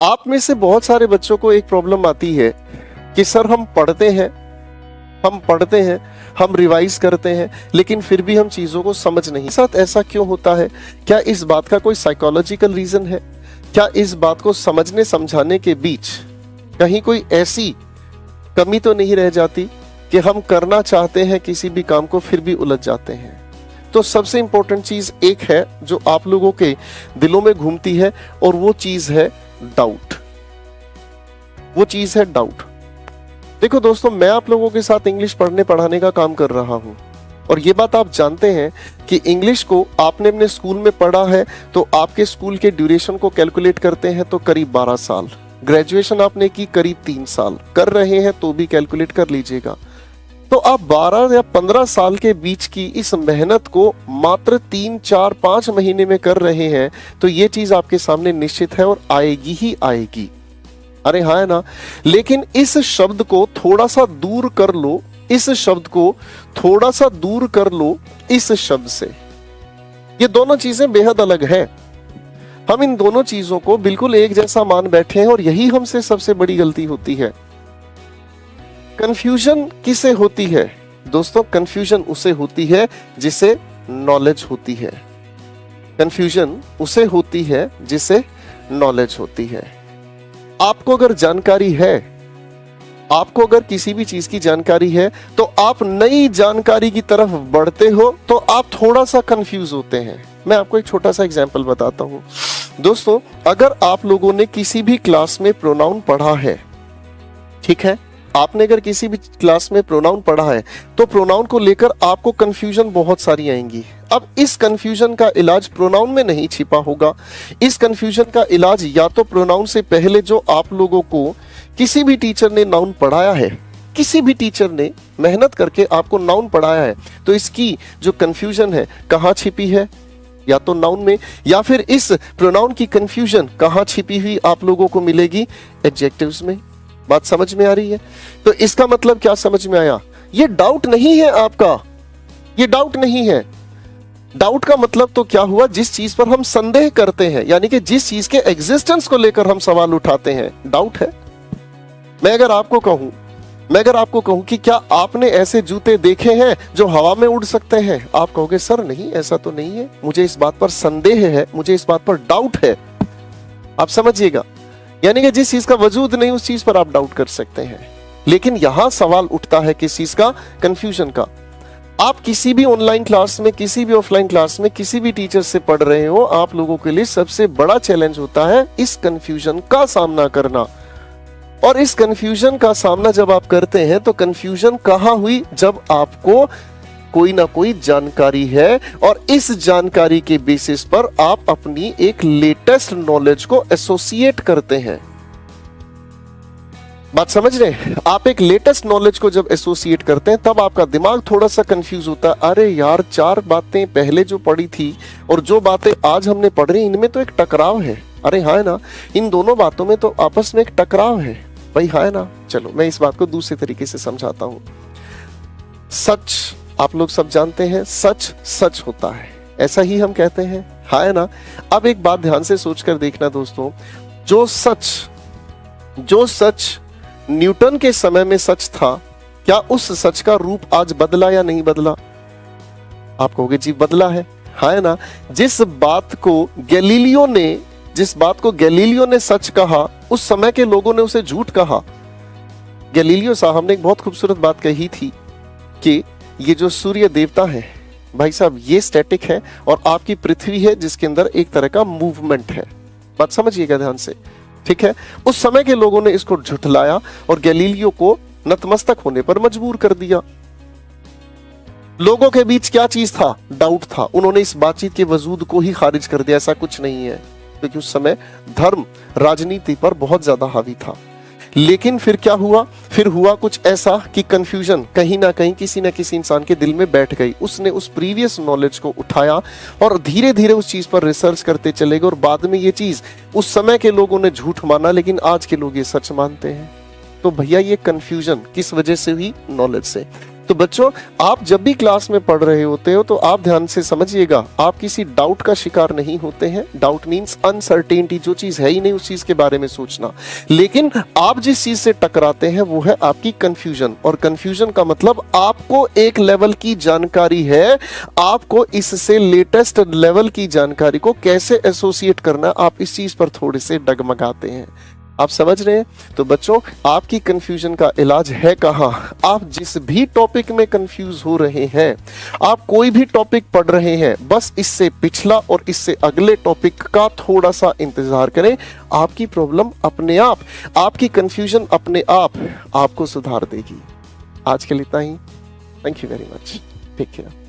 आप में से बहुत सारे बच्चों को एक प्रॉब्लम आती है कि सर हम पढ़ते हैं, हम रिवाइज करते हैं, लेकिन फिर भी हम चीजों को समझ नहीं। साथ ऐसा क्यों होता है? क्या इस बात का कोई साइकोलॉजिकल रीजन है? क्या इस बात को समझने समझाने के बीच कहीं कोई ऐसी कमी तो नहीं रह जाती कि हम करना चाहते हैं किसी भी काम को फिर भी उलझ जाते हैं? तो सबसे इंपॉर्टेंट चीज एक है जो आप लोगों के दिलों में घूमती है, और वो चीज है डाउट। वो चीज है डाउट। देखो दोस्तों, मैं आप लोगों के साथ इंग्लिश पढ़ने पढ़ाने का काम कर रहा हूं, और ये बात आप जानते हैं कि इंग्लिश को आपने अपने स्कूल में पढ़ा है तो आपके स्कूल के ड्यूरेशन को कैलकुलेट करते हैं तो करीब 12 साल। ग्रेजुएशन आपने की करीब 3 साल कर रहे हैं तो भी कैलकुलेट कर लीजिएगा। तो आप 12 या 15 साल के बीच की इस मेहनत को मात्र 3, 4, 5 महीने में कर रहे हैं, तो ये चीज आपके सामने निश्चित है और आएगी ही आएगी। अरे हाँ है ना? लेकिन इस शब्द को थोड़ा सा दूर कर लो, इस शब्द को थोड़ा सा दूर कर लो इस शब्द से। ये दोनों चीजें बेहद अलग है। हम इन दोनों चीजों को बिल्कुल एक जैसा मान बैठे हैं, और यही हमसे सबसे बड़ी गलती होती है। कंफ्यूजन किसे होती है दोस्तों? कंफ्यूजन उसे होती है जिसे नॉलेज होती है। कंफ्यूजन उसे होती है जिसे नॉलेज होती है। आपको अगर जानकारी है, आपको अगर किसी भी चीज की जानकारी है, तो आप नई जानकारी की तरफ बढ़ते हो तो आप थोड़ा सा कंफ्यूज होते हैं। मैं आपको एक छोटा सा एग्जांपल बताता हूं दोस्तों। अगर आप लोगों ने किसी भी क्लास में प्रोनाउन पढ़ा है, ठीक है, आपने अगर किसी भी क्लास में प्रोनाउन पढ़ा है तो प्रोनाउन को लेकर आपको कंफ्यूजन बहुत सारी आएंगी। अब इस कंफ्यूजन का इलाज प्रोनाउन में नहीं छिपा होगा। इस कंफ्यूजन का इलाज या तो प्रोनाउन से पहले जो आप लोगों को किसी भी टीचर ने नाउन पढ़ाया है, किसी भी टीचर ने मेहनत करके आपको नाउन पढ़ाया है, तो इसकी जो कंफ्यूजन है कहाँ छिपी है? या तो नाउन में, या फिर इस प्रोनाउन की कंफ्यूजन कहाँ छिपी हुई आप लोगों को मिलेगी? एडजेक्टिव्स में। बात समझ में आ रही है? तो इसका मतलब क्या समझ में आया? ये डाउट नहीं है आपका, ये डाउट नहीं है। डाउट का मतलब तो क्या हुआ? जिस चीज पर हम संदेह करते हैं, यानी कि जिस चीज के एग्जिस्टेंस को लेकर हम सवाल उठाते हैं, डाउट है। मैं अगर आपको कहूं कि क्या आपने ऐसे जूते देखे हैं जो हवा में उड़ सकते हैं, आप कहोगे सर नहीं, ऐसा तो नहीं है, मुझे इस बात पर संदेह है, मुझे इस बात पर डाउट है। आप समझिएगा, यानी कि जिस चीज का वजूद नहीं उस चीज पर आप डाउट कर सकते हैं। लेकिन यहां सवाल उठता है किस चीज का? कंफ्यूजन का। आप किसी भी ऑनलाइन क्लास में, किसी भी ऑफलाइन क्लास में, किसी भी टीचर से पढ़ रहे हो, आप लोगों के लिए सबसे बड़ा चैलेंज होता है इस कंफ्यूजन का सामना करना। और इस कंफ्यूजन का सामना जब आप करते हैं तो कंफ्यूजन कहां हुई? जब आपको कोई ना कोई जानकारी है, और इस जानकारी के बेसिस पर आप अपनी एक लेटेस्ट नॉलेज को एसोसिएट करते हैं। बात समझ रहे हैं? आप एक लेटेस्ट नॉलेज को जब एसोसिएट करते हैं तब आपका दिमाग थोड़ा सा कंफ्यूज होता है। अरे यार, 4 बातें पहले जो पढ़ी थी और जो बातें आज हमने पढ़ रही, इनमें तो एक टकराव है। अरे हाँ है ना? इन दोनों बातों में तो आपस में एक टकराव है भाई, हाँ है ना? चलो मैं इस बात को दूसरे तरीके से समझाता हूं। सच आप लोग सब जानते हैं, सच सच होता है, ऐसा ही हम कहते हैं, हाँ है ना? अब एक बात ध्यान से सोचकर देखना दोस्तों, जो सच न्यूटन के समय में सच था, क्या उस सच का रूप आज बदला या नहीं बदला? आप कहोगे जी बदला है, हाँ है ना? जिस बात को गैलीलियो ने सच कहा, उस समय के लोगों ने उसे झूठ कहा। गैलीलियो साहब ने एक बहुत खूबसूरत बात कही थी कि ये जो सूर्य देवता है भाई साहब, ये स्टैटिक है और आपकी पृथ्वी है जिसके अंदर एक तरह का मूवमेंट है। बात समझिएगा ध्यान से, ठीक है? उस समय के लोगों ने इसको झुठलाया और गैलीलियो को नतमस्तक होने पर मजबूर कर दिया। लोगों के बीच क्या चीज था? डाउट था। उन्होंने इस बातचीत के वजूद को ही खारिज कर दिया, ऐसा कुछ नहीं है, क्योंकि उस समय धर्म राजनीति पर बहुत ज्यादा हावी था। लेकिन फिर क्या हुआ? फिर हुआ कुछ ऐसा कि कंफ्यूजन कहीं ना कहीं किसी ना किसी इंसान के दिल में बैठ गई। उसने उस प्रीवियस नॉलेज को उठाया और धीरे धीरे उस चीज पर रिसर्च करते चले गए, और बाद में ये चीज उस समय के लोगों ने झूठ माना, लेकिन आज के लोग ये सच मानते हैं। तो भैया ये कंफ्यूजन किस वजह से हुई? नॉलेज से। तो बच्चों, आप जब भी क्लास में पढ़ रहे होते हो तो आप ध्यान से समझिएगा, आप किसी डाउट का शिकार नहीं होते हैं। डाउट मीन्स अनसर्टेनिटी, जो चीज है ही नहीं उस चीज के बारे में सोचना। लेकिन आप जिस चीज से टकराते हैं वो है आपकी कंफ्यूजन, और कंफ्यूजन का मतलब आपको एक लेवल की जानकारी है, आपको इससे लेटेस्ट लेवल की जानकारी को कैसे एसोसिएट करना, आप इस चीज पर थोड़े से डगमगाते हैं। आप समझ रहे हैं? तो बच्चों, आपकी कंफ्यूजन का इलाज है कहां? आप जिस भी टॉपिक में कंफ्यूज हो रहे हैं, आप कोई भी टॉपिक पढ़ रहे हैं, बस इससे पिछला और इससे अगले टॉपिक का थोड़ा सा इंतजार करें। आपकी प्रॉब्लम अपने आप, आपकी कंफ्यूजन अपने आप आपको सुधार देगी। आज के लिए इतना ही। Thank you very much. Take care.